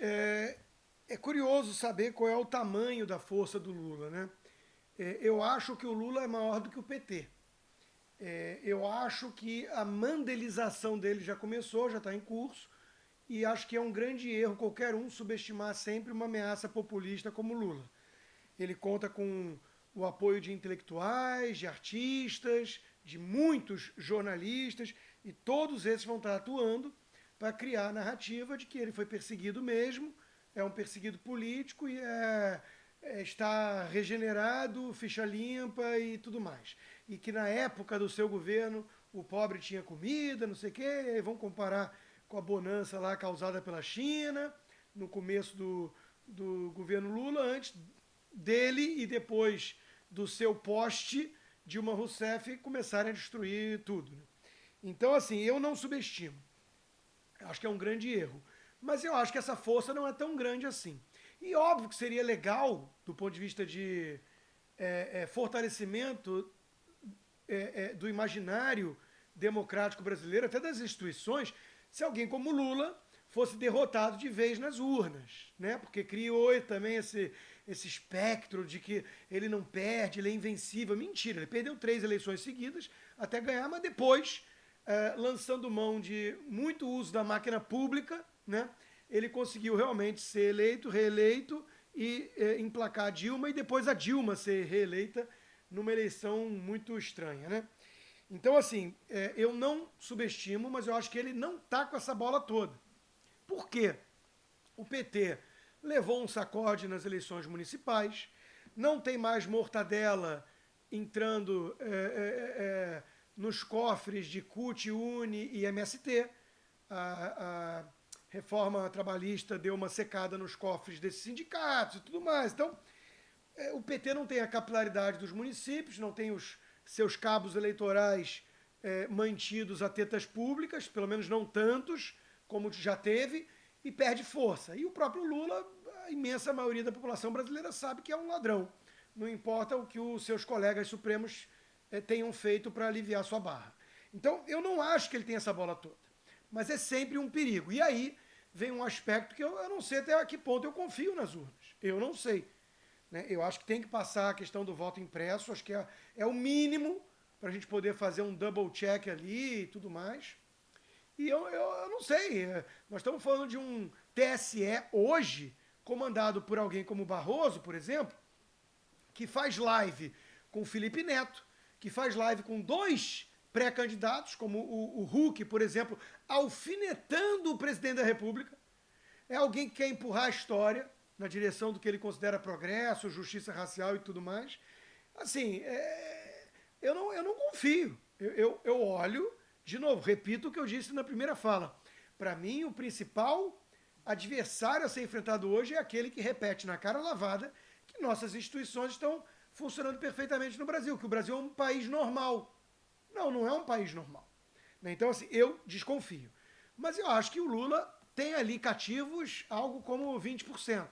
é curioso saber qual é o tamanho da força do Lula, né? Eu acho que o Lula é maior do que o PT. Eu acho que a mandelização dele já começou, já está em curso, e acho que é um grande erro qualquer um subestimar sempre uma ameaça populista como Lula. Ele conta com o apoio de intelectuais, de artistas, de muitos jornalistas, e todos esses vão estar atuando para criar a narrativa de que ele foi perseguido mesmo, é um perseguido político e está regenerado, ficha limpa e tudo mais. E que na época do seu governo o pobre tinha comida, não sei o quê, e aí vão comparar com a bonança lá causada pela China, no começo do governo Lula, antes dele e depois do seu poste, Dilma Rousseff, começarem a destruir tudo. Né? Então, assim, eu não subestimo. Acho que é um grande erro. Mas eu acho que essa força não é tão grande assim. E óbvio que seria legal, do ponto de vista de fortalecimento do imaginário democrático brasileiro, até das instituições, se alguém como Lula fosse derrotado de vez nas urnas, né? Porque criou também esse espectro de que ele não perde, ele é invencível. Mentira, ele perdeu 3 eleições seguidas até ganhar, mas depois, lançando mão de muito uso da máquina pública, né? Ele conseguiu realmente ser eleito, reeleito e emplacar a Dilma e depois a Dilma ser reeleita numa eleição muito estranha, né? Então, assim, eu não subestimo, mas eu acho que ele não tá com essa bola toda. Por quê? O PT levou um sacode nas eleições municipais, não tem mais mortadela entrando nos cofres de CUT, UNE e MST. A reforma trabalhista deu uma secada nos cofres desses sindicatos e tudo mais. Então, o PT não tem a capilaridade dos municípios, não tem os seus cabos eleitorais mantidos a tetas públicas, pelo menos não tantos como já teve, e perde força. E o próprio Lula, a imensa maioria da população brasileira sabe que é um ladrão. Não importa o que os seus colegas supremos tenham feito para aliviar sua barra. Então, eu não acho que ele tem essa bola toda. Mas é sempre um perigo. E aí vem um aspecto que eu não sei até que ponto eu confio nas urnas. Eu não sei. Né? Eu acho que tem que passar a questão do voto impresso, acho que é o mínimo para a gente poder fazer um double check ali e tudo mais. E eu não sei, nós estamos falando de um TSE hoje, comandado por alguém como Barroso, por exemplo, que faz live com o Felipe Neto, que faz live com 2 pré-candidatos, como o Huck, por exemplo, alfinetando o presidente da República. É alguém que quer empurrar a história na direção do que ele considera progresso, justiça racial e tudo mais. Assim, eu não confio. Eu olho, de novo, repito o que eu disse na primeira fala. Para mim, o principal adversário a ser enfrentado hoje é aquele que repete na cara lavada que nossas instituições estão funcionando perfeitamente no Brasil, que o Brasil é um país normal. Não, não é um país normal. Então, assim, eu desconfio. Mas eu acho que o Lula tem ali cativos algo como 20%,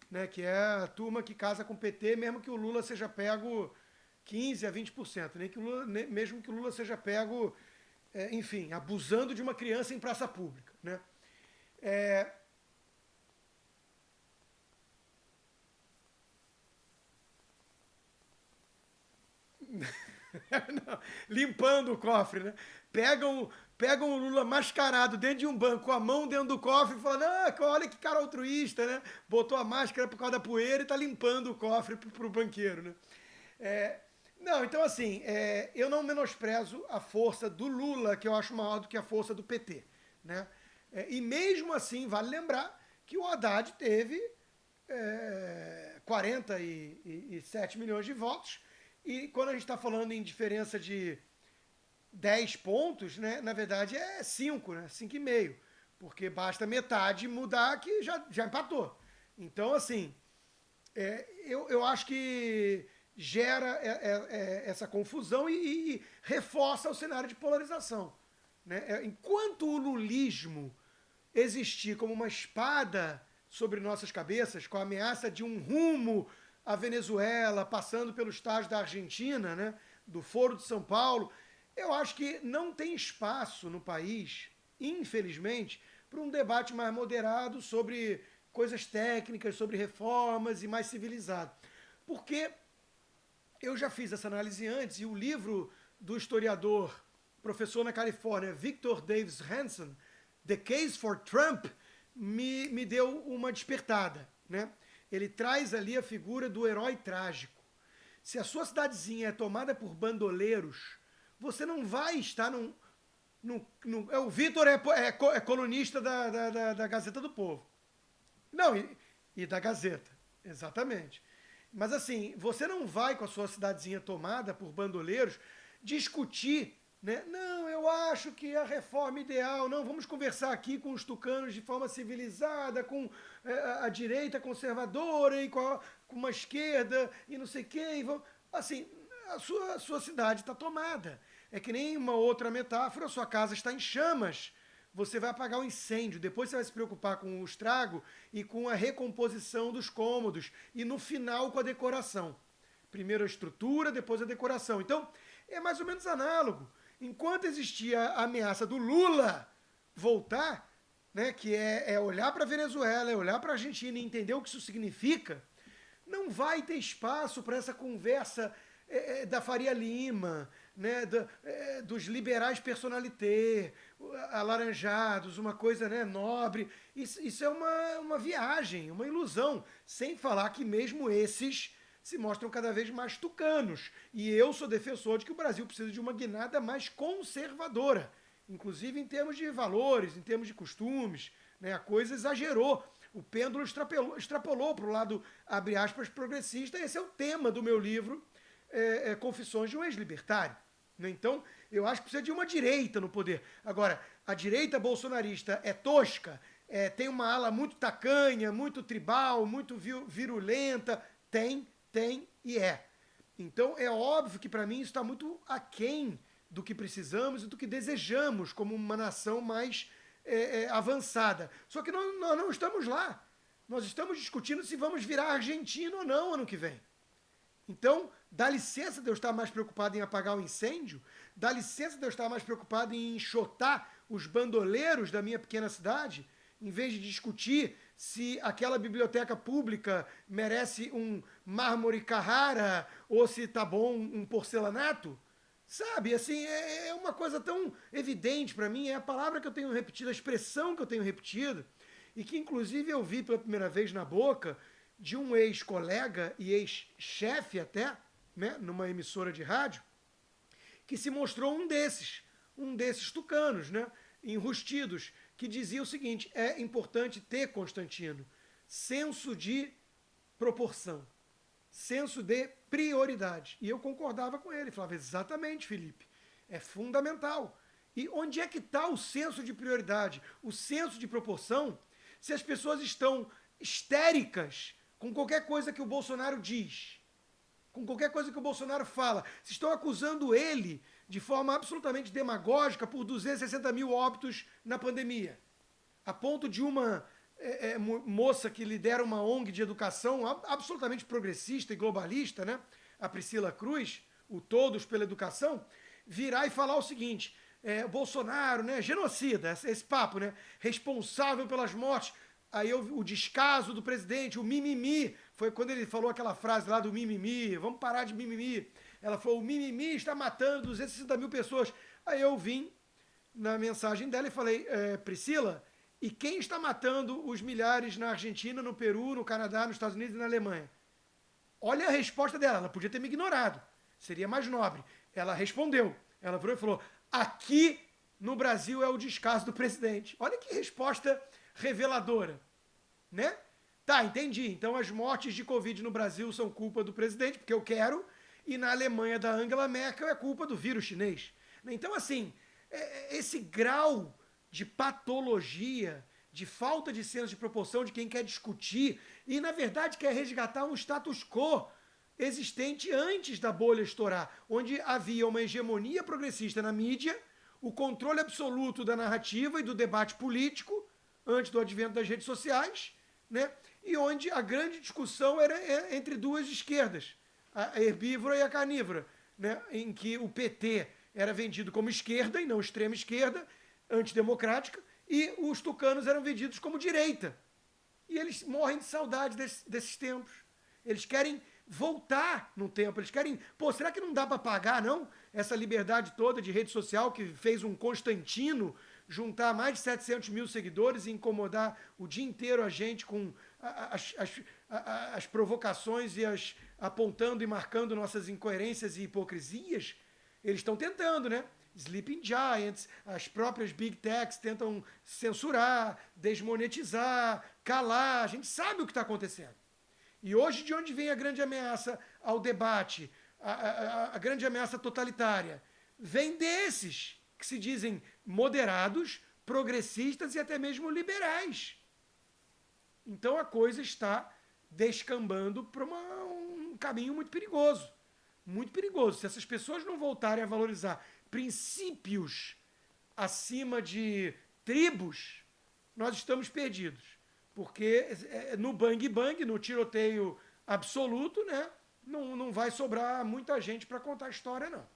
né, que é a turma que casa com o PT, mesmo que o Lula seja pego 15 a 20%, nem que o Lula, mesmo que o Lula seja pego, enfim, abusando de uma criança em praça pública. Né? É, não, limpando o cofre, né? Pegam o Lula mascarado dentro de um banco, com a mão dentro do cofre, e falam, ah, olha que cara altruísta, né? Botou a máscara por causa da poeira e tá limpando o cofre pro banqueiro, né? É, não, então assim, eu não menosprezo a força do Lula, que eu acho maior do que a força do PT, né? E mesmo assim, vale lembrar que o Haddad teve 47 milhões de votos, e quando a gente está falando em diferença de 10 pontos, né, na verdade é 5, né, 5,5, porque basta metade mudar que já empatou. Então, assim, eu acho que gera essa confusão e reforça o cenário de polarização. Né? Enquanto o lulismo existir como uma espada sobre nossas cabeças, com a ameaça de um rumo à Venezuela, passando pelo estágio da Argentina, né, do Foro de São Paulo, eu acho que não tem espaço no país, infelizmente, para um debate mais moderado sobre coisas técnicas, sobre reformas e mais civilizado. Porque eu já fiz essa análise antes e o livro do historiador, professor na Califórnia, Victor Davis Hanson, The Case for Trump, me deu uma despertada, né? Ele traz ali a figura do herói trágico. Se a sua cidadezinha é tomada por bandoleiros, você não vai estar o Vitor é colunista da Gazeta do Povo. Não, e da Gazeta, exatamente. Mas assim, você não vai com a sua cidadezinha tomada por bandoleiros discutir, né? Não, eu acho que a reforma ideal, não, vamos conversar aqui com os tucanos de forma civilizada, com a direita conservadora e com uma esquerda e não sei quem. Assim, a sua cidade está tomada. É que nem uma outra metáfora, a sua casa está em chamas. Você vai apagar o incêndio, depois você vai se preocupar com o estrago e com a recomposição dos cômodos e no final com a decoração. Primeiro a estrutura, depois a decoração. Então, é mais ou menos análogo. Enquanto existia a ameaça do Lula voltar, né, que é olhar para a Venezuela, é olhar para a Argentina e entender o que isso significa, não vai ter espaço para essa conversa da Faria Lima, né, dos liberais personalité, alaranjados, uma coisa, né, nobre. Isso é uma viagem, uma ilusão. Sem falar que mesmo esses se mostram cada vez mais tucanos. E eu sou defensor de que o Brasil precisa de uma guinada mais conservadora, inclusive em termos de valores, em termos de costumes, né, a coisa exagerou. O pêndulo extrapolou para o lado, abre aspas, progressista. Esse é o tema do meu livro, Confissões de um Ex-Libertário. Então, eu acho que precisa de uma direita no poder. Agora, a direita bolsonarista é tosca, tem uma ala muito tacanha, muito tribal, muito virulenta. Tem e é. Então, é óbvio que para mim isso está muito aquém do que precisamos e do que desejamos como uma nação mais avançada. Só que nós não estamos lá. Nós estamos discutindo se vamos virar Argentina ou não ano que vem. Então, dá licença de eu estar mais preocupado em apagar o incêndio? Dá licença de eu estar mais preocupado em enxotar os bandoleiros da minha pequena cidade? Em vez de discutir se aquela biblioteca pública merece um mármore Carrara ou se tá bom um porcelanato? Sabe, assim, é uma coisa tão evidente para mim, é a palavra que eu tenho repetido, a expressão que eu tenho repetido, e que inclusive eu vi pela primeira vez na boca de um ex-colega e ex-chefe até, né, numa emissora de rádio, que se mostrou um desses tucanos, né, enrustidos, que dizia o seguinte: é importante ter, Constantino, senso de proporção, senso de prioridade. E eu concordava com ele, falava, exatamente, Felipe, é fundamental. E onde é que está o senso de prioridade, o senso de proporção, se as pessoas estão histéricas com qualquer coisa que o Bolsonaro diz, com qualquer coisa que o Bolsonaro fala, se estão acusando ele de forma absolutamente demagógica por 260 mil óbitos na pandemia, a ponto de uma moça que lidera uma ONG de educação absolutamente progressista e globalista, né, a Priscila Cruz, o Todos pela Educação, virar e falar o seguinte: Bolsonaro, né, genocida, esse papo, né, responsável pelas mortes. Aí o descaso do presidente, o mimimi, foi quando ele falou aquela frase lá do mimimi, vamos parar de mimimi. Ela falou, o mimimi está matando 260 mil pessoas. Aí eu vim na mensagem dela e falei, Priscila, e quem está matando os milhares na Argentina, no Peru, no Canadá, nos Estados Unidos e na Alemanha? Olha a resposta dela, ela podia ter me ignorado, seria mais nobre. Ela respondeu, ela virou e falou, aqui no Brasil é o descaso do presidente. Olha que resposta reveladora, né? Tá, entendi. Então as mortes de Covid no Brasil são culpa do presidente, porque eu quero, e na Alemanha da Angela Merkel é culpa do vírus chinês. Então, assim, esse grau de patologia, de falta de senso de proporção de quem quer discutir e, na verdade, quer resgatar um status quo existente antes da bolha estourar, onde havia uma hegemonia progressista na mídia, o controle absoluto da narrativa e do debate político, antes do advento das redes sociais, né? E onde a grande discussão era entre duas esquerdas, a herbívora e a carnívora, né? Em que o PT era vendido como esquerda e não extrema esquerda, antidemocrática, e os tucanos eram vendidos como direita. e eles morrem de saudade desses tempos. Eles querem voltar no tempo, eles querem... Pô, será que não dá para pagar, não? Essa liberdade toda de rede social que fez um Constantino juntar mais de 700 mil seguidores e incomodar o dia inteiro a gente com as provocações e apontando e marcando nossas incoerências e hipocrisias. Eles estão tentando, né? Sleeping Giants, as próprias Big Techs tentam censurar, desmonetizar, calar. A gente sabe o que está acontecendo. E hoje, de onde vem a grande ameaça ao debate, a grande ameaça totalitária? Vem desses que se dizem moderados, progressistas e até mesmo liberais. Então a coisa está descambando para um caminho muito perigoso. Muito perigoso. Se essas pessoas não voltarem a valorizar princípios acima de tribos, nós estamos perdidos. Porque no bang-bang, no tiroteio absoluto, né, não vai sobrar muita gente para contar a história, não.